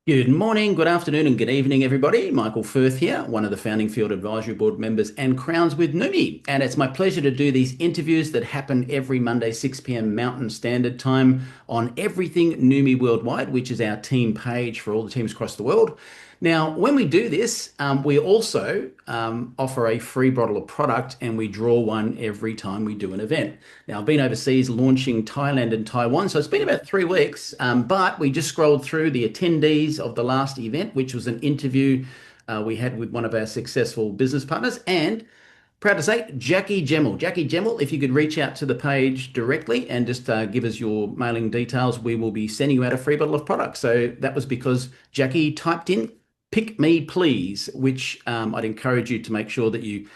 Good morning, good afternoon, and good evening, everybody. Michael Firth here, one of the founding Field Advisory Board members and Crowns with Numi. And it's my pleasure to do these interviews that happen every Monday, 6 p.m. Mountain Standard Time on Everything Numi Worldwide, which is our team page for all the teams across the world. Now, when we do this, we also offer a free bottle of product and we draw one every time we do an event. Now, I've been overseas launching Thailand and Taiwan, so it's been about 3 weeks, but we just scrolled through the attendees of the last event, which was an interview we had with one of our successful business partners. And proud to say, Jackie Gemmell. Jackie Gemmell, if you could reach out to the page directly and just give us your mailing details, we will be sending you out a free bottle of product. So that was because Jackie typed in pick me please, which I'd encourage you to make sure that you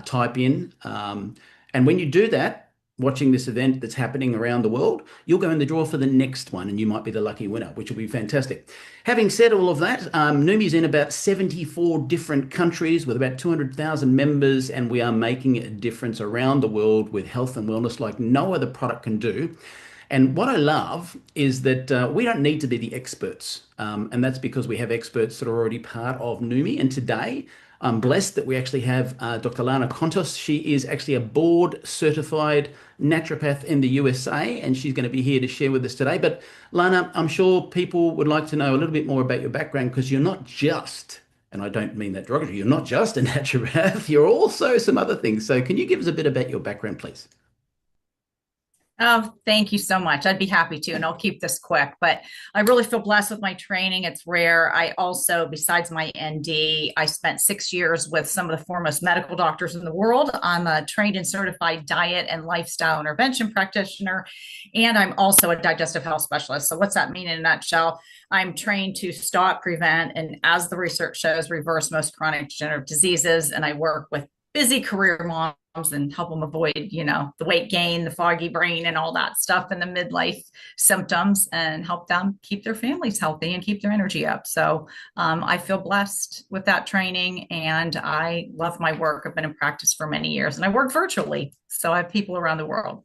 type in. And when you do that, watching this event that's happening around the world, you'll go in the draw for the next one and you might be the lucky winner, which will be fantastic. Having said all of that, Numi's in about 74 different countries with about 200,000 members, and we are making a difference around the world with health and wellness like no other product can do. And what I love is that we don't need to be the experts. And that's because we have experts that are already part of Numi. And today, I'm blessed that we actually have Dr. Lana Kontos. She is actually a board certified naturopath in the USA, and she's going to be here to share with us today. But Lana, I'm sure people would like to know a little bit more about your background because you're not just, and I don't mean that derogatory, you're not just a naturopath, you're also some other things. So can you give us a bit about your background, please? Oh, thank you so much. I'd be happy to, and I'll keep this quick, but I really feel blessed with my training. It's rare. I also, besides my ND, I spent 6 years with some of the foremost medical doctors in the world. I'm a trained and certified diet and lifestyle intervention practitioner, and I'm also a digestive health specialist. So what's that mean in a nutshell? I'm trained to stop, prevent, and as the research shows, reverse most chronic degenerative diseases. And I work with busy career moms and help them avoid, the weight gain, the foggy brain, and all that stuff, and the midlife symptoms, and help them keep their families healthy and keep their energy up. So I feel blessed with that training, and I love my work. I've been in practice for many years, and I work virtually, so I have people around the world.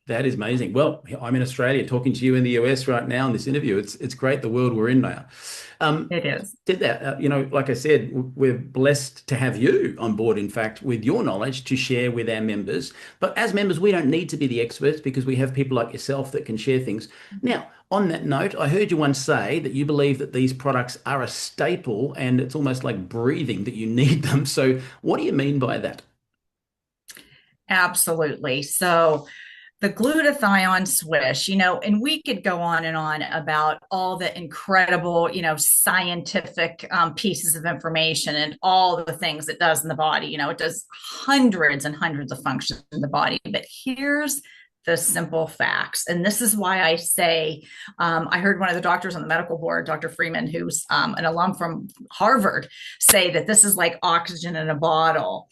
That is amazing. Well, I'm in Australia talking to you in the US right now in this interview. It's great the world we're in now. It is. Did that, like I said, we're blessed to have you on board, in fact, with your knowledge to share with our members. But as members, we don't need to be the experts because we have people like yourself that can share things. Now, on that note, I heard you once say that you believe that these products are a staple and it's almost like breathing that you need them. So, what do you mean by that? Absolutely. So the glutathione swish, and we could go on and on about all the incredible, scientific pieces of information and all the things it does in the body. It does hundreds and hundreds of functions in the body. But here's the simple facts. And this is why I say, I heard one of the doctors on the medical board, Dr. Freeman, who's an alum from Harvard, say that this is like oxygen in a bottle.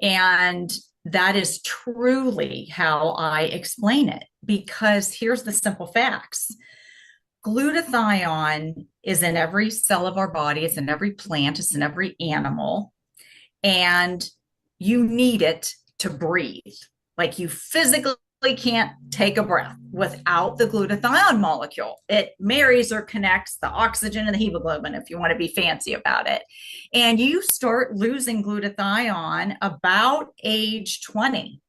And that is truly how I explain it, because here's the simple facts. Glutathione is in every cell of our body. It's in every plant. It's in every animal. And you need it to breathe. Like you physically can't take a breath without the glutathione molecule. It marries or connects the oxygen and the hemoglobin, if you want to be fancy about it. And you start losing glutathione about age 20.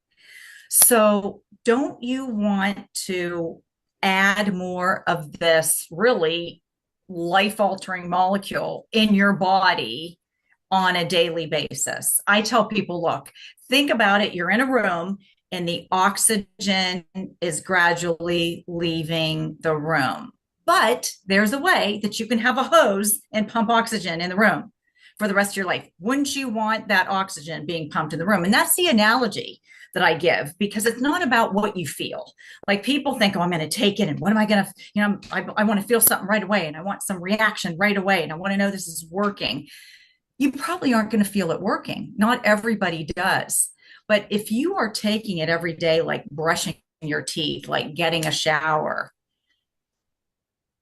So don't you want to add more of this really life-altering molecule in your body on a daily basis? I tell people, look, think about it. You're in a room and the oxygen is gradually leaving the room. But there's a way that you can have a hose and pump oxygen in the room for the rest of your life. Wouldn't you want that oxygen being pumped in the room? And that's the analogy that I give, because it's not about what you feel. Like people think, oh, I'm going to take it. And what am I going to, I want to feel something right away. And I want some reaction right away. And I want to know this is working. You probably aren't going to feel it working. Not everybody does. But if you are taking it every day, like brushing your teeth, like getting a shower,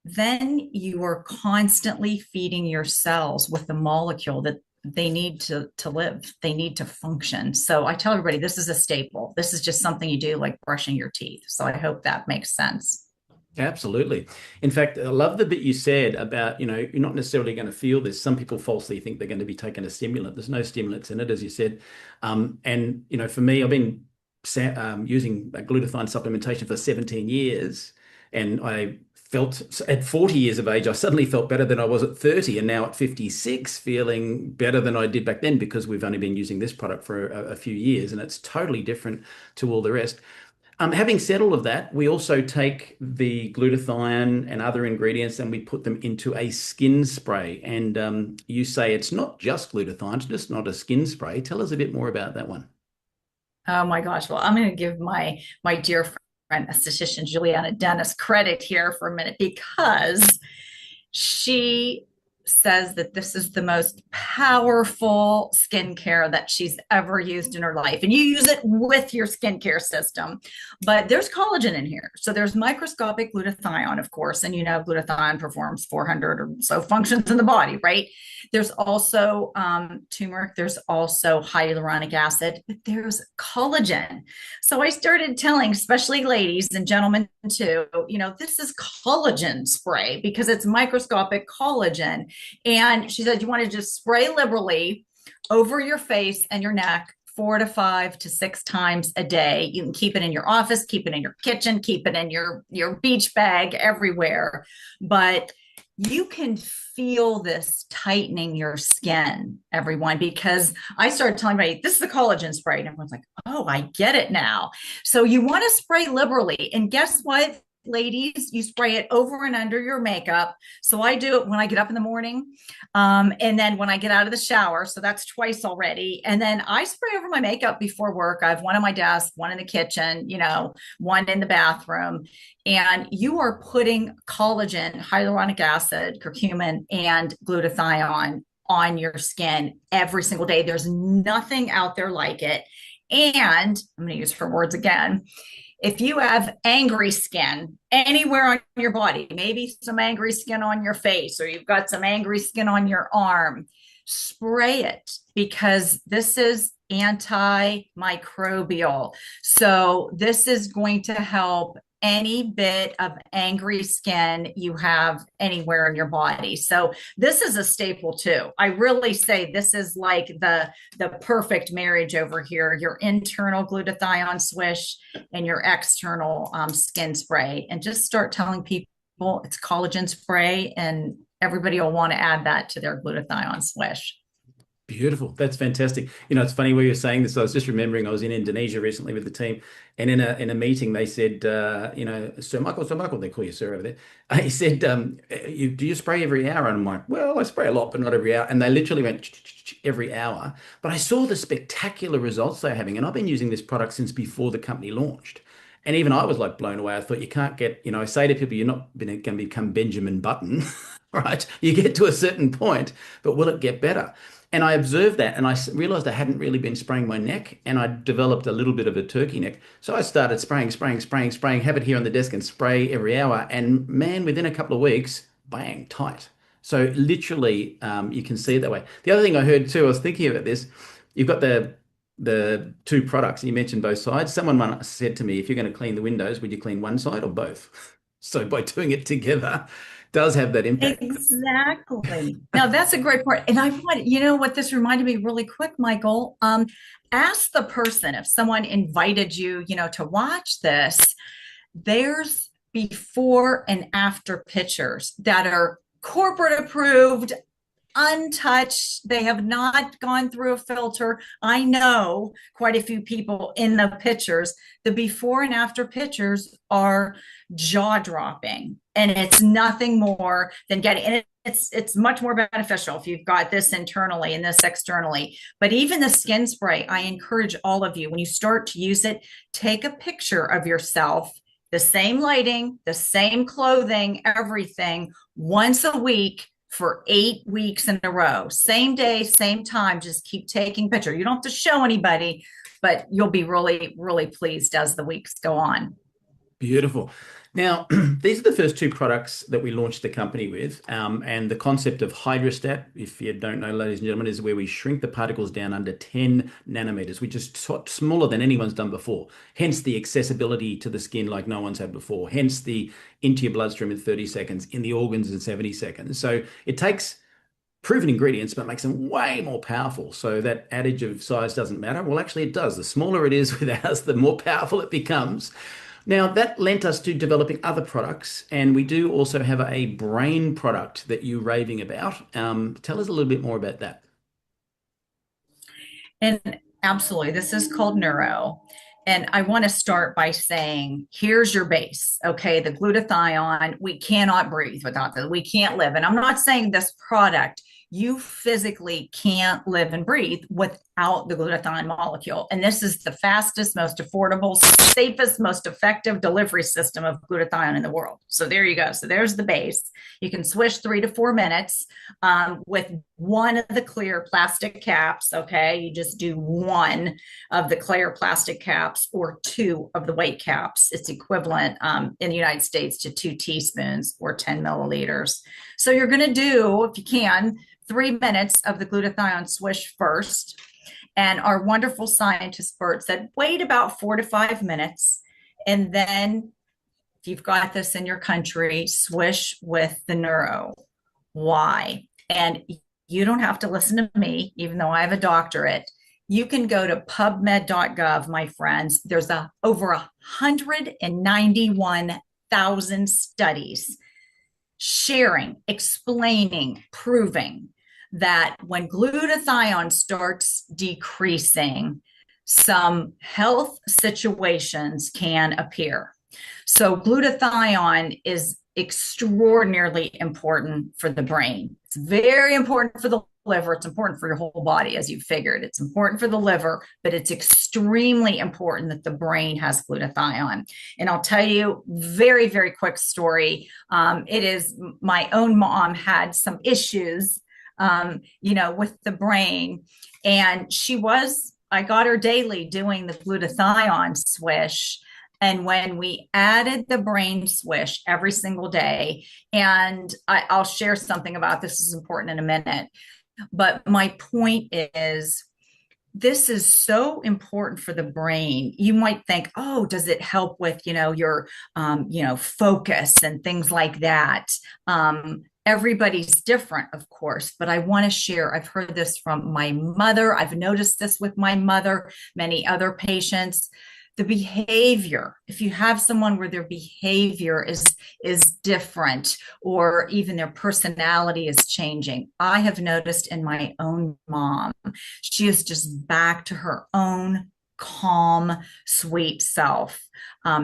then you are constantly feeding your cells with the molecule that they need to live. They need to function. So I tell everybody, this is a staple. This is just something you do like brushing your teeth. So I hope that makes sense. Absolutely. In fact, I love the bit you said about, you're not necessarily going to feel this. Some people falsely think they're going to be taking a stimulant. There's no stimulants in it, as you said. And, for me, I've been using glutathione supplementation for 17 years. And I felt at 40 years of age, I suddenly felt better than I was at 30. And now at 56, feeling better than I did back then because we've only been using this product for a few years. And it's totally different to all the rest. Having said all of that, we also take the glutathione and other ingredients and we put them into a skin spray. And you say it's not just glutathione, it's just not a skin spray. Tell us a bit more about that one. Oh my gosh. Well, I'm going to give my dear friend, esthetician Juliana Dennis, credit here for a minute because she says that this is the most powerful skincare that she's ever used in her life. And you use it with your skincare system, but there's collagen in here. So there's microscopic glutathione, of course, and glutathione performs 400 or so functions in the body, right? There's also turmeric. There's also hyaluronic acid, but there's collagen. So I started telling, especially ladies and gentlemen too, this is collagen spray because it's microscopic collagen. And she said, you want to just spray liberally over your face and your neck 4 to 5 to 6 times a day. You can keep it in your office, keep it in your kitchen, keep it in your beach bag, everywhere. But you can feel this tightening your skin, everyone, because I started telling everybody, this is the collagen spray. And everyone's like, oh, I get it now. So you want to spray liberally. And guess what? Ladies, you spray it over and under your makeup. So I do it when I get up in the morning, and then when I get out of the shower. So that's twice already. And then I spray over my makeup before work. I have one on my desk, one in the kitchen, one in the bathroom. And you are putting collagen, hyaluronic acid, curcumin, and glutathione on your skin every single day. There's nothing out there like it. And I'm going to use her words again. If you have angry skin anywhere on your body, maybe some angry skin on your face, or you've got some angry skin on your arm, spray it because this is antimicrobial. So this is going to help any bit of angry skin you have anywhere in your body. So this is a staple too. I really say this is like the perfect marriage over here, your internal glutathione swish and your external skin spray. And just start telling people it's collagen spray and everybody will want to add that to their glutathione swish. Beautiful. That's fantastic. It's funny where you're saying this. I was just remembering I was in Indonesia recently with the team, and in a meeting they said, Sir Michael, they call you Sir over there. He said, do you spray every hour? And I'm like, well, I spray a lot, but not every hour. And they literally went every hour. But I saw the spectacular results they're having, and I've been using this product since before the company launched. And even I was like blown away. I thought you can't get, I say to people, you're not going to become Benjamin Button, right? You get to a certain point, but will it get better? And I observed that and I realized I hadn't really been spraying my neck and I developed a little bit of a turkey neck. So I started spraying, have it here on the desk and spray every hour. And man, within a couple of weeks, bang, tight. So literally, you can see it that way. The other thing I heard too, I was thinking about this, you've got the two products and you mentioned both sides. Someone once said to me, if you're going to clean the windows, would you clean one side or both? So by doing it together, does have that impact. Exactly. Now that's a great part. And I want, what this reminded me really quick, Michael. Ask the person if someone invited you, to watch this. There's before and after pictures that are corporate approved, untouched. They have not gone through a filter. I know quite a few people in the pictures. The before and after pictures are jaw-dropping, and it's nothing more than getting. And it's much more beneficial if you've got this internally and this externally. But even the skin spray, I encourage all of you, when you start to use it, take a picture of yourself, the same lighting, the same clothing, everything, once a week for 8 weeks in a row, same day, same time. Just keep taking pictures. You don't have to show anybody, but you'll be really, really pleased as the weeks go on. Beautiful. Now, these are the first two products that we launched the company with. And the concept of hydrostat, if you don't know, ladies and gentlemen, is where we shrink the particles down under 10 nanometers, which is smaller than anyone's done before. Hence the accessibility to the skin like no one's had before. Hence the into your bloodstream in 30 seconds, in the organs in 70 seconds. So it takes proven ingredients, but makes them way more powerful. So that adage of size doesn't matter. Well, actually it does. The smaller it is with ours, the more powerful it becomes. Now, that lent us to developing other products, and we do also have a brain product that you're raving about. Tell us a little bit more about that. And absolutely, this is called Neuro. And I want to start by saying, here's your base. Okay. The glutathione, we cannot breathe without that. We can't live. And I'm not saying this product, you physically can't live and breathe without the glutathione molecule. And this is the fastest, most affordable, safest, most effective delivery system of glutathione in the world. So there you go. So there's the base. You can swish 3 to 4 minutes with one of the clear plastic caps. Okay. You just do one of the clear plastic caps or two of the weight caps. It's equivalent in the United States to 2 teaspoons or 10 milliliters. So you're going to do, if you can, 3 minutes of the glutathione swish first. And our wonderful scientist Bert said, wait about 4 to 5 minutes. And then if you've got this in your country, swish with the Neuro. Why? And you don't have to listen to me, even though I have a doctorate. You can go to pubmed.gov, my friends. There's over 191,000 studies sharing, explaining, proving that when glutathione starts decreasing, some health situations can appear. So glutathione is extraordinarily important for the brain. It's very important for the liver. It's important for your whole body, as you figured. It's important for the liver, but it's extremely important that the brain has glutathione. And I'll tell you very, very quick story. It is my own mom had some issues, with the brain, and I got her daily doing the glutathione swish. And when we added the brain swish every single day, and I'll share something about this is important in a minute, but my point is, this is so important for the brain. You might think, oh, does it help with, your, focus and things like that? Everybody's different, of course, but I want to share. I've heard this from my mother. I've noticed this with my mother, many other patients. The behavior, if you have someone where their behavior is different, or even their personality is changing. I have noticed in my own mom, she is just back to her own calm, sweet self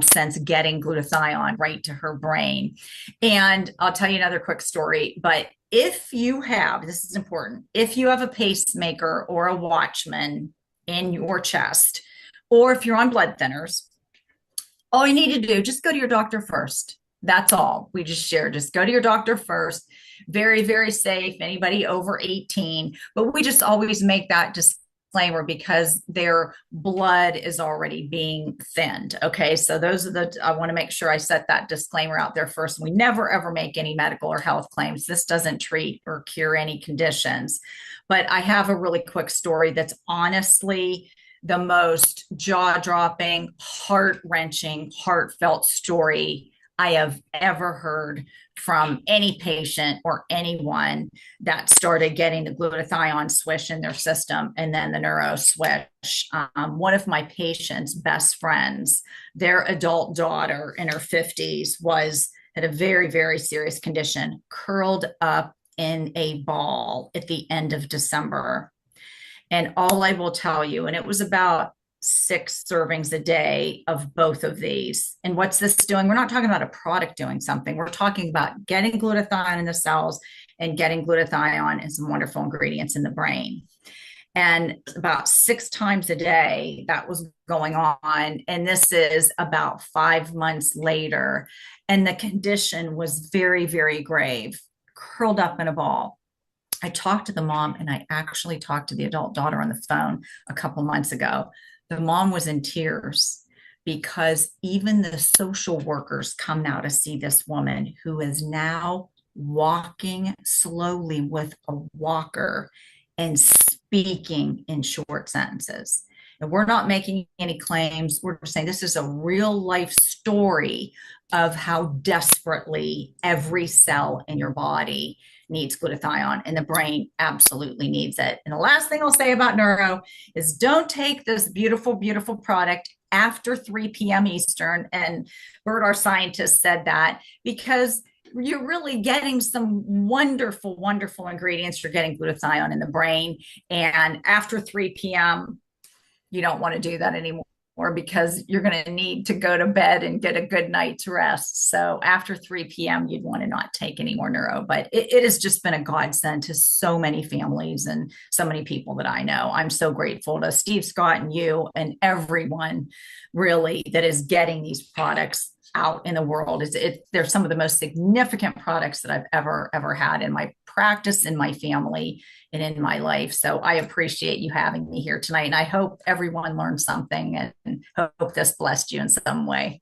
since getting glutathione right to her brain. And I'll tell you another quick story, but if you have, this is important, if you have a pacemaker or a Watchman in your chest, or if you're on blood thinners, all you need to do, just go to your doctor first. That's all we just shared. Just go to your doctor first. Very, very safe. Anybody over 18, but we just always make that disclaimer because their blood is already being thinned. Okay. So I want to make sure I set that disclaimer out there first. We never, ever make any medical or health claims. This doesn't treat or cure any conditions, but I have a really quick story that's honestly the most jaw-dropping, heart-wrenching, heartfelt story I have ever heard from any patient or anyone that started getting the glutathione swish in their system and then the Neuro swish. One of my patients' best friends, their adult daughter in her 50s had a very, very serious condition, curled up in a ball at the end of December. And all I will tell you, and it was about 6 servings a day of both of these. And what's this doing? We're not talking about a product doing something. We're talking about getting glutathione in the cells and getting glutathione and some wonderful ingredients in the brain. And about 6 times a day that was going on. And this is about 5 months later. And the condition was very, very grave, curled up in a ball. I talked to the mom, and I actually talked to the adult daughter on the phone a couple months ago. The mom was in tears because even the social workers come now to see this woman who is now walking slowly with a walker and speaking in short sentences. And we're not making any claims. We're saying this is a real life story of how desperately every cell in your body needs glutathione, and the brain absolutely needs it. And the last thing I'll say about Neuro is don't take this beautiful, beautiful product after 3 p.m. Eastern. And Bert, our scientist, said that because you're really getting some wonderful, wonderful ingredients. You're getting glutathione in the brain. And after 3 p.m., you don't want to do that anymore because you're going to need to go to bed and get a good night's rest. So after 3 p.m., you'd want to not take any more Neuro. But it has just been a godsend to so many families and so many people that I know. I'm so grateful to Steve Scott and you and everyone really that is getting these products out in the world. They're some of the most significant products that I've ever had in my practice, in my family, and in my life. So I appreciate you having me here tonight. And I hope everyone learned something and hope this blessed you in some way.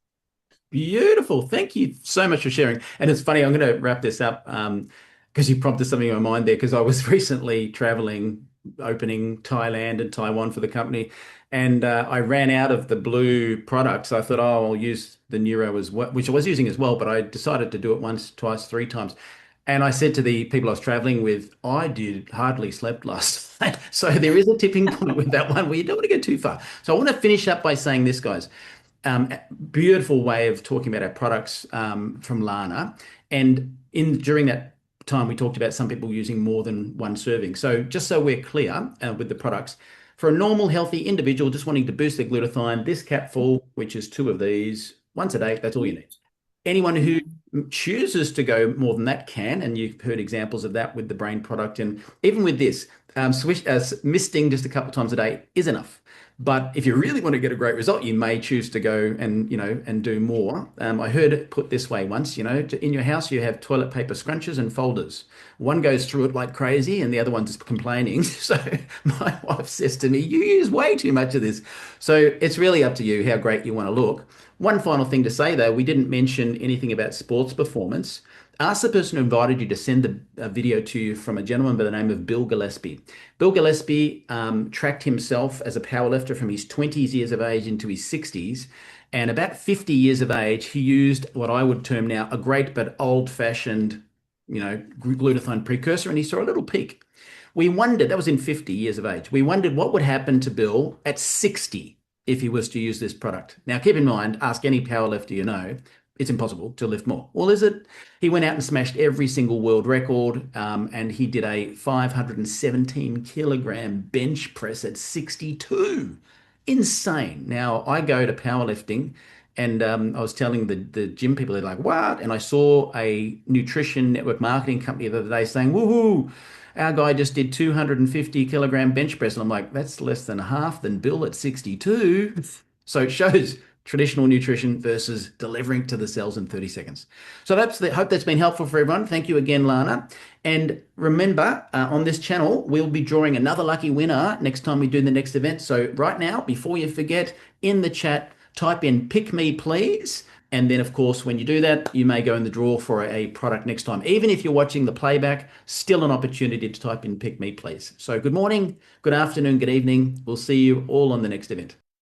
Beautiful. Thank you so much for sharing. And it's funny, I'm going to wrap this up because you prompted something in my mind there, because I was recently traveling, opening Thailand and Taiwan for the company. And I ran out of the blue products. I thought, oh, I'll use the Neuro as well, which I was using as well, but I decided to do it once, twice, 3 times. And I said to the people I was traveling with, I did hardly slept last night. So there is a tipping point with that one where you don't want to go too far. So I want to finish up by saying this, guys. Beautiful way of talking about our products from Lana. And during that time, we talked about some people using more than one serving. So just so we're clear with the products, for a normal, healthy individual just wanting to boost their glutathione, this capful, which is 2 of these, once a day, that's all you need. Anyone who chooses to go more than that can, and you've heard examples of that with the brain product, and even with this, misting just a couple of times a day is enough. But if you really want to get a great result, you may choose to go and and do more. I heard it put this way once. In your house you have toilet paper scrunches and folders. One goes through it like crazy, and the other one's complaining. So my wife says to me, "You use way too much of this." So it's really up to you how great you want to look. One final thing to say, though, we didn't mention anything about sports performance. Ask the person who invited you to send a video to you from a gentleman by the name of Bill Gillespie. Bill Gillespie tracked himself as a powerlifter from his 20s years of age into his 60s. And about 50 years of age, he used what I would term now a great but old-fashioned, glutathione precursor, and he saw a little peak. We wondered, that was in 50 years of age, we wondered what would happen to Bill at 60 if he was to use this product. Now, keep in mind, ask any powerlifter you know, it's impossible to lift more. Well, is it? He went out and smashed every single world record, and he did a 517 kilogram bench press at 62. Insane. Now, I go to powerlifting, and I was telling the gym people, they're like, what? And I saw a nutrition network marketing company the other day saying, woohoo, our guy just did 250 kilogram bench press. And I'm like, that's less than half than Bill at 62. So it shows traditional nutrition versus delivering to the cells in 30 seconds. So hope that's been helpful for everyone. Thank you again, Lana. And remember, on this channel, we'll be drawing another lucky winner next time we do the next event. So right now, before you forget, in the chat, type in "pick me, please." And then, of course, when you do that, you may go in the draw for a product next time. Even if you're watching the playback, still an opportunity to type in "pick me, please." So good morning, good afternoon, good evening. We'll see you all on the next event.